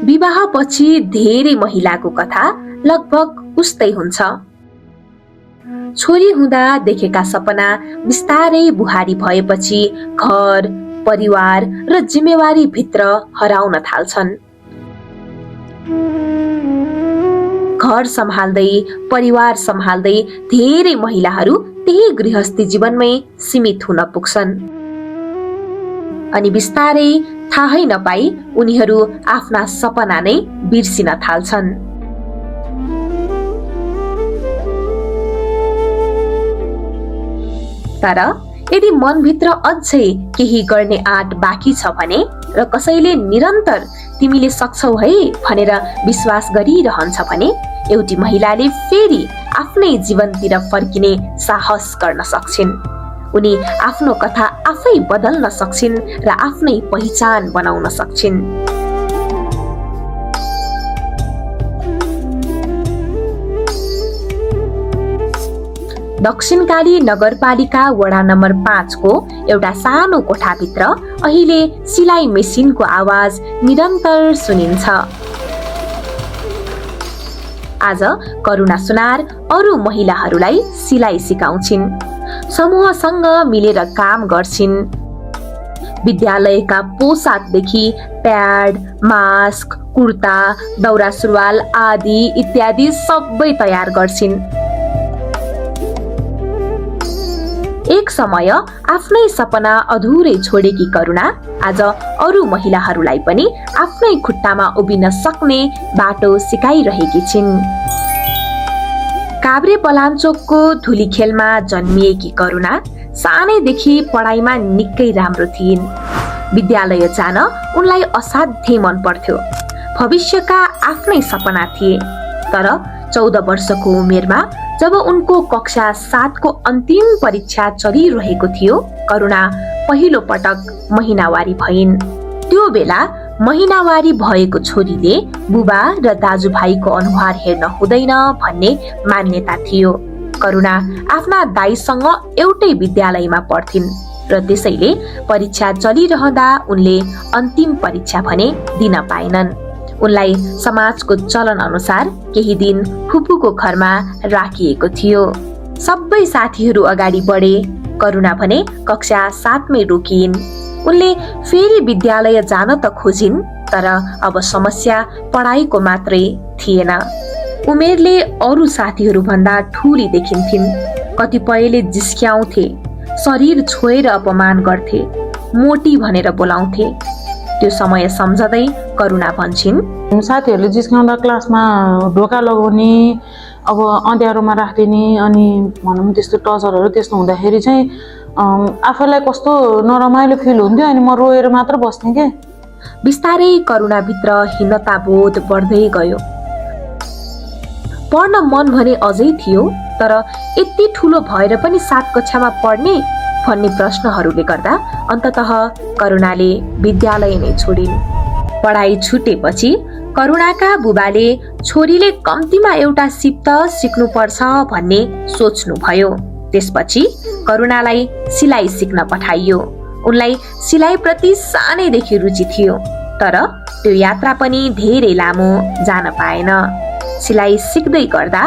विवाहपछि धेरै महिलाको कथा लगभग उस्तै हुन्छ। छोरी हुँदा देखेका सपना बिस्तारै बुहारी भएपछि घर, परिवार र जिम्मेवारी भित्र हराउन थाल्छन्। घर सम्हाल्दै, परिवार सम्हाल्दै धेरै महिलाहरू त्यही गृहस्थी जीवनमै सीमित हुन पुग्छन्। अनि बिस्तारै थाहै नपाई उनीहरू आफ्ना सपना नै बिर्सिन थाल्छन्। तर यदि मनभित्र अझै केही गर्ने आँट बाँकी छ भने र कसैले निरन्तर तिमीले सक्छौ है भनेर विश्वास गरिरहन्छ भने एउटी महिलाले फेरि आफ्नै जीवनतिर फर्किने साहस गर्न सक्छिन्। उनी आफ्नो कथा आफै बदल्न सक्छिन् र आफ्नै पहिचान बनाउन सक्छिन्। दक्षिणकाली नगरपालिका वडा नम्बर 5 को एउटा सानो कोठाभित्र अहिले सिलाई मेसिनको आवाज निरन्तर सुनिन्छ। आज करुणा सुनार अरू महिलाहरूलाई सिलाई सिकाउँछिन्, समूहसँग मिलेर काम गर्छिन्। विद्यालयका पोसाकदेखि प्याड, मास्क, कुर्ता, दौरा सुरुवाल आदि इत्यादि सबै तयार गर्छिन्। एक समय आफ्नै सपना अधुरै छोडेकी करुणा आज अरू महिलाहरूलाई पनि आफ्नै खुट्टामा उभिन सक्ने बाटो सिकाइरहेकी छिन्। काभ्रे पलाञ्चोकको धुलीखेलमा जन्मिएकी करुणा सानैदेखि पढाइमा निकै राम्रो थिइन्। विद्यालय जान उनलाई असाध्यै मन पर्थ्यो। भविष्यका आफ्नै सपना थिए। तर 14 वर्षको उमेरमा जब उनको कक्षा 7 को अन्तिम परीक्षा चलिरहेको थियो, करुणा पहिलो पटक महिनावारी भइन्। त्यो बेला महिनावारी भएको छोरीले बुबा र दाजुभाइको अनुहार हेर्न हुँदैन भन्ने मान्यता थियो। करुणा आफ्ना दाइसँग एउटै विद्यालयमा पढ्थिन् र त्यसैले परीक्षा चलिरहँदा उनले अन्तिम परीक्षा भने दिन पाएनन्। उनलाई समाजको चलन अनुसार केही दिन फुपूको घरमा राखिएको थियो। सबै साथीहरू अगाडि बढे, करुणा भने कक्षा 7 मै रोकिन्। उनले फेरि विद्यालय जान त खोजिन्, तर अब समस्या पढाइको मात्रै थिएन। उमेरले अरू साथीहरू भन्दा ठूली देखिन्थिन्। कतिपयले जिस्क्याउँथे, शरीर छोएर अपमान गर्थे, मोटी भनेर बोलाउँथे। त्यो समय सम्झदै करुणा भन्छिन्, साथीहरूले जिस्काउँदा क्लासमा ढोका लगाउने, अब अँध्यारोमा राख्दिने, अनि भनौँ त्यस्तो टर्चरहरू त्यस्तो हुँदाखेरि चाहिँ आफैलाई कस्तो नरमाइलो फिल हुन्थ्यो। अनि म रोएर मात्र बस्थेँ के। बिस्तारै करुणाभित्र हीनताबोध बढ्दै गयो। पढ्न मन भने अझै थियो, तर यति ठुलो भएर पनि 7 कक्षामा पढ्ने भन्ने प्रश्नहरूले गर्दा अन्ततः करुणाले विद्यालय नै छोडिन्। पढाइ छुटेपछि करुणाका बुबाले छोरीले कम्तीमा एउटा सिप त सिक्नुपर्छ भन्ने सोच्नुभयो। त्यसपछि करुणालाई सिलाई सिक्न पठाइयो। उनलाई सिलाइप्रति सानैदेखि रुचि थियो, तर त्यो यात्रा पनि धेरै लामो जान पाएन। सिलाई सिक्दै गर्दा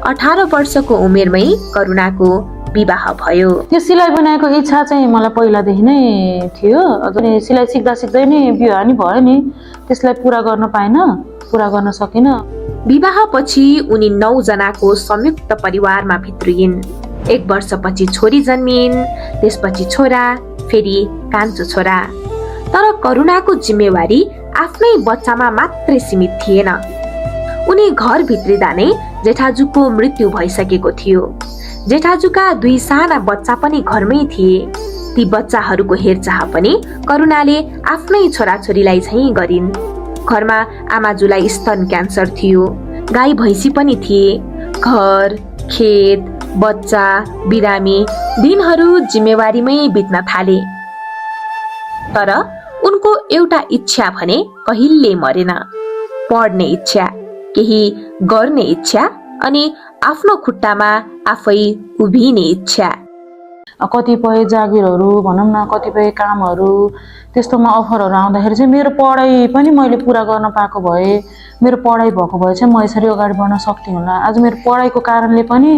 18 वर्षको उमेरमै करुणाको विवाह भयो। त्यो सिलाइ बनाएको इच्छा चाहिँ मलाई पहिलादेखि नै थियो। अनि सिलाइ सिक्दा सिक्दै नै बिहे नि भयो नि, त्यसलाई पुरा गर्न पाएन, पुरा गर्न सकिन। विवाहपछि उनी 9 जनाको संयुक्त परिवारमा भित्रिइन्। 1 वर्षपछि छोरी जन्मिइन्, त्यसपछि छोरा, फेरि कान्छो छोरा। तर करुणाको जिम्मेवारी आफ्नै बच्चामा मात्रै सीमित थिएन। उनी घर भित्रिँदा नै जेठाजुको मृत्यु भइसकेको थियो। जेठाजुका 2 साना बच्चा पनि घरमै थिए। ती बच्चाहरूको हेरचाह पनि करुणाले आफ्नै छोराछोरीलाई झैं गरिन्। घरमा आमाजुलाई स्तन क्यान्सर थियो, गाई भैँसी पनि थिए। घर, खेत, बच्चा, बिरामी दिनहरू जिम्मेवारीमै बित्न थाले। तर उनको एउटा इच्छा भने कहिल्यै मरेन, पढ्ने इच्छा, केही गर्ने इच्छा अनि आफ्नो खुट्टामा आफै उभिने इच्छा। कतिपय जागिरहरू भनौँ न कतिपय कामहरू त्यस्तोमा अफरहरू आउँदाखेरि चाहिँ मेरो पढाइ पनि मैले पुरा गर्न पाएको भए मेरो पढाइ भएको भए चाहिँ म यसरी अगाडि बढ्न सक्थेँ होला। आज मेरो पढाइको कारणले पनि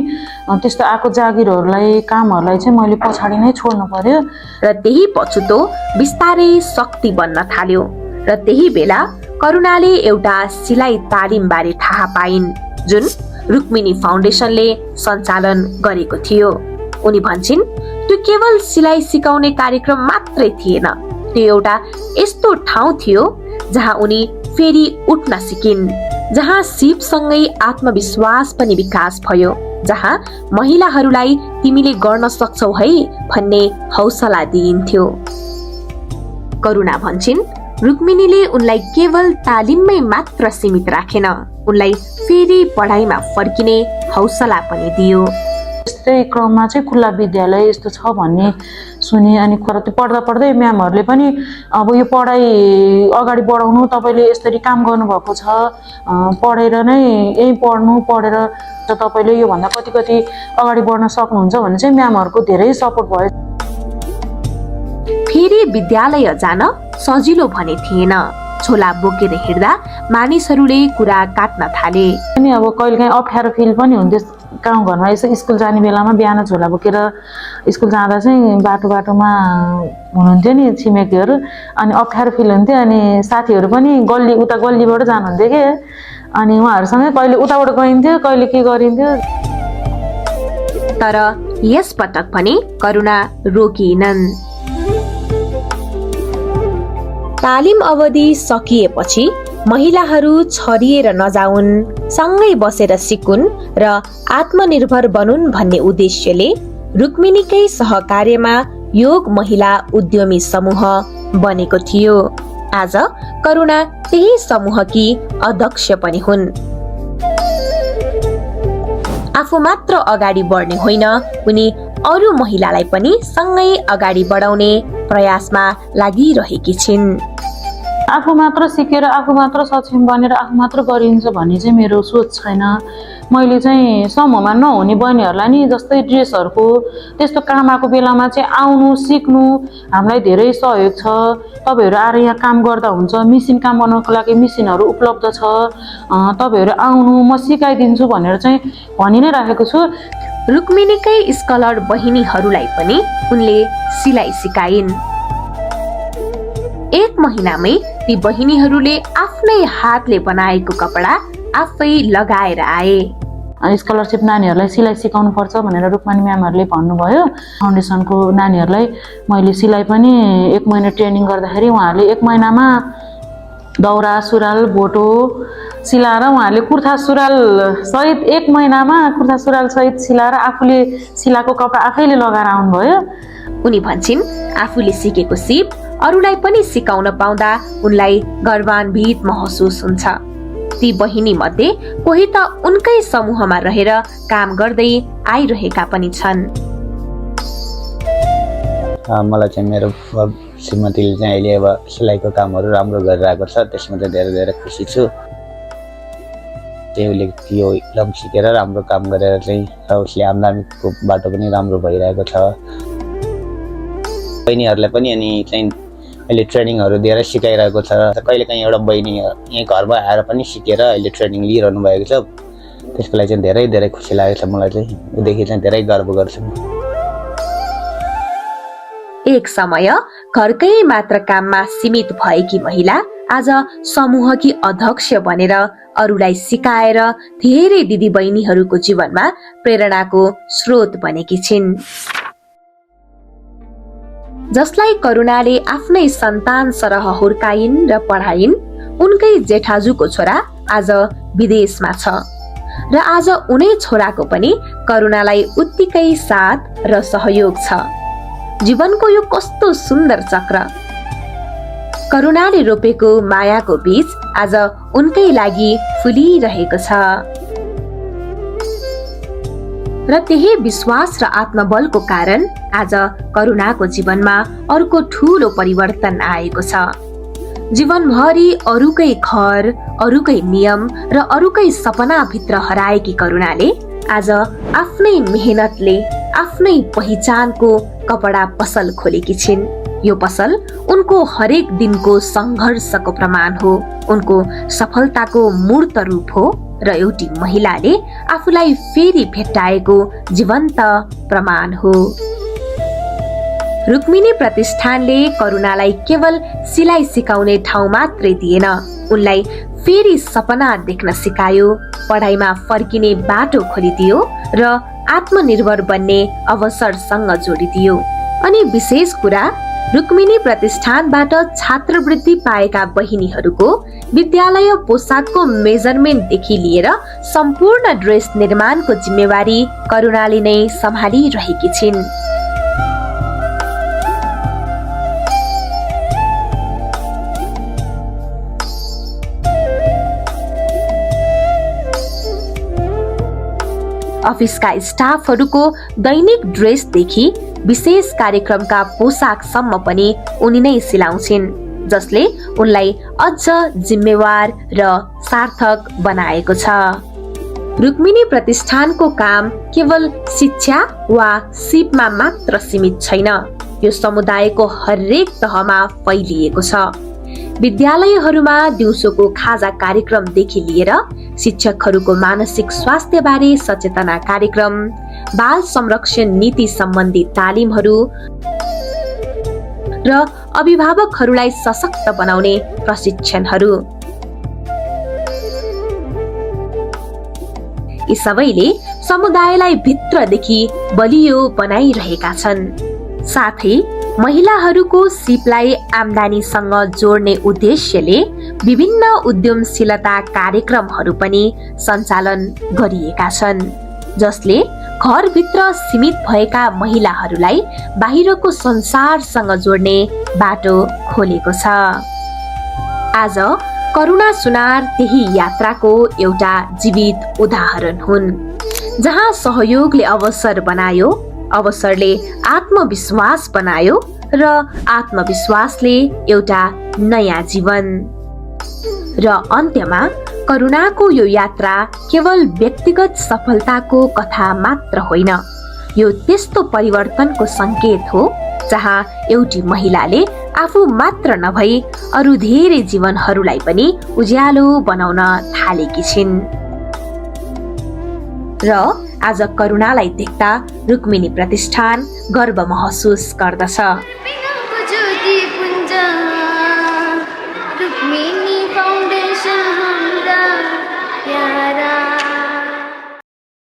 त्यस्तो आएको जागिरहरूलाई कामहरूलाई चाहिँ मैले पछाडि नै छोड्नु पर्यो र त्यही पछुतो बिस्तारै शक्ति बन्न थाल्यो। र त्यही बेला करुणाले एउटा सिलाइ तालिमबारे थाहा पाइन् जुन रुक्मिनी फाउन्डेसनले सञ्चालन गरेको थियो। उनी भन्छिन् त्यो केवल सिलाइ सिकाउने कार्यक्रम मात्रै थिएन, त्यो एउटा यस्तो ठाउँ थियो जहाँ उनी फेरि उठ्न सिकिन्, जहाँ सिपसँगै आत्मविश्वास पनि विकास भयो, जहाँ महिलाहरूलाई तिमीले गर्न सक्छौ है भन्ने हौसला दिइन्थ्यो। करुणा भन्छिन् रुक्मिनीले उनलाई केवल तालिममै मात्र सीमित राखेन, उनलाई फेरि पढाइमा फर्किने हौसला पनि दियो। यस्तै क्रममा चाहिँ खुल्ला विद्यालय यस्तो छ भन्ने सुने अनि पढ्दा पढ्दै म्यामहरूले पनि अब यो पढाइ अगाडि बढाउनु तपाईँले यसरी काम गर्नुभएको छ, पढेर नै यही पढेर तपाईँले योभन्दा कति कति अगाडि बढ्न सक्नुहुन्छ भन्ने चाहिँ म्यामहरूको धेरै सपोर्ट भयो। फेरि विद्यालय जान सजिलो भने थिएन। झोला बोकेर हिँड्दा मानिसहरूले कुरा काट्न थाले। अनि अब कहिलेकाहीँ अप्ठ्यारो फिल पनि हुन्थ्यो गाउँघरमा, यसो स्कुल जाने बेलामा बिहान झोला बोकेर स्कुल जाँदा चाहिँ बाटोमा हुनुहुन्थ्यो नि छिमेकीहरू, अनि अप्ठ्यारो फिल हुन्थ्यो। अनि साथीहरू पनि उता गल्लीबाट जानुहुन्थ्यो कि, अनि उहाँहरूसँगै कहिले उताबाट गइन्थ्यो कहिले के गरिन्थ्यो। तर यस पटक पनि करुणा रोकिनन्। तालिम अवधि सकिएपछि महिलाहरू छरिएर नजाउन्, सँगै बसेर सिकुन् र आत्मनिर्भर बनुन् भन्ने उद्देश्यले रुक्मिनीकै सहकार्यमा योग महिला उद्यमी समूह बनेको थियो। आज करुणा त्यही समूहकी अध्यक्ष पनि हुन्। आफू मात्र अगाडि बढ्ने होइन, उनी अरू महिलालाई पनि सँगै अगाडि बढाउने प्रयासमा लागिरहेकी छिन्। आफू मात्र सिकेर आफू मात्र सक्षम बनेर आफू मात्र गरिन्छ भन्ने चाहिँ मेरो सोच छैन। मैले चाहिँ समूहमा नहुने बहिनीहरूलाई नि जस्तै ड्रेसहरूको त्यस्तो काम आएको बेलामा चाहिँ आउनु सिक्नु हामीलाई धेरै सहयोग छ। तपाईँहरू आएर यहाँ काम गर्दा हुन्छ, मिसिन काम बनाउनको लागि मिसिनहरू उपलब्ध छ, तपाईँहरू आउनु म सिकाइदिन्छु भनेर चाहिँ भनि नै राखेको छु। रुक्मिनीकै स्कलर बहिनीहरूलाई पनि उनले सिलाइ सिकाइन्। एक महिनामै ती बहिनीहरूले आफ्नै हातले बनाएको कपडा आफै लगाएर आए। स्कलरसिप नानीहरूलाई सिलाइ सिकाउनु पर्छ भनेर रुक्मिनी म्यामहरूले भन्नुभयो। फाउन्डेसनको नानीहरूलाई मैले सिलाइ पनि 1 महिना ट्रेनिङ गर्दाखेरि उहाँहरूले 1 महिनामा दौरा सुरुवाल बोटो सिलाएर उहाँहरूले कुर्ता सुरुवाल सहित 1 महिनामा कुर्ता सुरुवाल सहित सिलाएर आफूले सिलाएको कपडा आफैले लगाएर आउनुभयो। उनी भन्छिन् आफूले सिकेको सिप अरूलाई पनि सिकाउन पाउँदा उनलाई गर्वान्वित महसुस हुन्छ। ती बहिनी मध्ये कोही त उनकै समूहमा रहेर काम गर्दै आइरहेका पनि छन्। मलाई चाहिँ मेरो श्रीमतीले चाहिँ अहिले अब सिलाइको कामहरू राम्रो गरिरहेको छ, त्यसमा चाहिँ धेरै धेरै खुसी छु। त्यसले यो लम सिकेर राम्रो काम गरेर चाहिँ उसले आम्दानीको बाटो पनि राम्रो भइरहेको छ। बहिनीहरूलाई पनि अनि चाहिँ अहिले ट्रेनिङहरू दिएर सिकाइरहेको छ। कहिलेकाहीँ एउटा बहिनी यहीँ घरमा आएर पनि सिकेर अहिले ट्रेनिङ लिइरहनु भएको छ। त्यसको लागि चाहिँ धेरै धेरै खुसी लागेको छ मलाई चाहिँ। उदेखि चाहिँ धेरै गर्व गर्छु। एक समय घरकै मात्र काममा सीमित भएकी महिला आज समूहकी अध्यक्ष बनेर अरूलाई सिकाएर धेरै दिदीबहिनीहरूको जीवनमा प्रेरणाको स्रोत बनेकी छिन्। जसलाई करुणाले आफ्नै सन्तान सरह हुर्काइन् र पढाइन्, उनकै जेठाजुको छोरा आज विदेशमा छ र आज उनै छोराको पनि करुणालाई उत्तिकै साथ र सहयोग छ। जीवनको यो कस्तो सुन्दर चक्र! करुणाले रोपेको मायाको बीज आज उनकै लागि फुलिरहेको छ र त्यही विश्वास र आत्मबलको कारण आज करुणाको जीवनमा अर्को ठूलो परिवर्तन आएको छ। जीवनभरि अरूकै घर, अरूकै नियम र अरूकै सपना भित्र हराएकी करुणाले आज आफ्नै मेहनतले आफ्नै पहिचानको कपडा पसल खोलेकी छिन्। यो पसल उनको हरेक दिनको सङ्घर्षको प्रमाण हो, उनको सफलताको मूर्त रूप हो र एउटी महिलाले आफूलाई फेरि भेट्टाएको जीवन्त प्रमाण हो। रुक्मिणी प्रतिष्ठानले करुणालाई केवल सिलाइ सिकाउने ठाउँ मात्रै दिएन, उनलाई फेरि सपना देख्न सिकायो, पढाइमा फर्किने बाटो खोलिदियो र आत्मनिर्भर बन्ने अवसरसँग जोडिदियो। अनि विशेष कुरा, रुक्मिणी प्रतिष्ठानबाट छात्रवृत्ति पाएका बहिनीहरूको विद्यालय पोसाकको मेजरमेन्टदेखि लिएर सम्पूर्ण ड्रेस निर्माणको जिम्मेवारी करुणाले नै सम्हालिरहेकी छिन्। अफिसका स्टाफहरूको दैनिक ड्रेसदेखि विशेष कार्यक्रमका पोसाकसम्म पनि उनी नै सिलाउँछिन्, जसले उनलाई अझ जिम्मेवार र सार्थक बनाएको छ। रुक्मिणी प्रतिष्ठानको काम केवल शिक्षा वा सिपमा मात्र सीमित छैन, यो समुदायको हरेक तहमा फैलिएको छ। विद्यालयहरूमा दिउँसोको खाजा कार्यक्रमदेखि लिएर शिक्षकहरूको मानसिक स्वास्थ्य बारे सचेतना कार्यक्रम, बाल संरक्षण नीति सम्बन्धी तालिमहरू र अभिभावकहरूलाई सशक्त बनाउने प्रशिक्षणहरू, यी सबैले समुदायलाई भित्रदेखि बलियो बनाइरहेका छन्। साथै महिलाहरूको सिपलाई आम्दानीसँग जोड्ने उद्देश्यले विभिन्न उद्यमशीलता कार्यक्रमहरू पनि सञ्चालन गरिएका छन्, जसले घरभित्र सीमित भएका महिलाहरूलाई बाहिरको संसारसँग जोड्ने बाटो खोलेको छ। आज करुणा सुनार त्यही यात्राको एउटा जीवित उदाहरण हुन्, जहाँ सहयोगले अवसर बनायो, अवसरले आत्मविश्वास बनायो र आत्मविश्वासले एउटा नयाँ जीवन। र अन्त्यमा करुणाको यो यात्रा केवल व्यक्तिगत सफलताको कथा मात्र होइन, यो त्यस्तो परिवर्तनको संकेत हो जहाँ एउटी महिलाले आफू मात्र नभई अरू धेरै जीवनहरूलाई पनि उज्यालो बनाउन थालेकी छिन्। र आज करुणालाई देख्दा रुक्मिणी प्रतिष्ठान गर्व महसुस गर्दछ।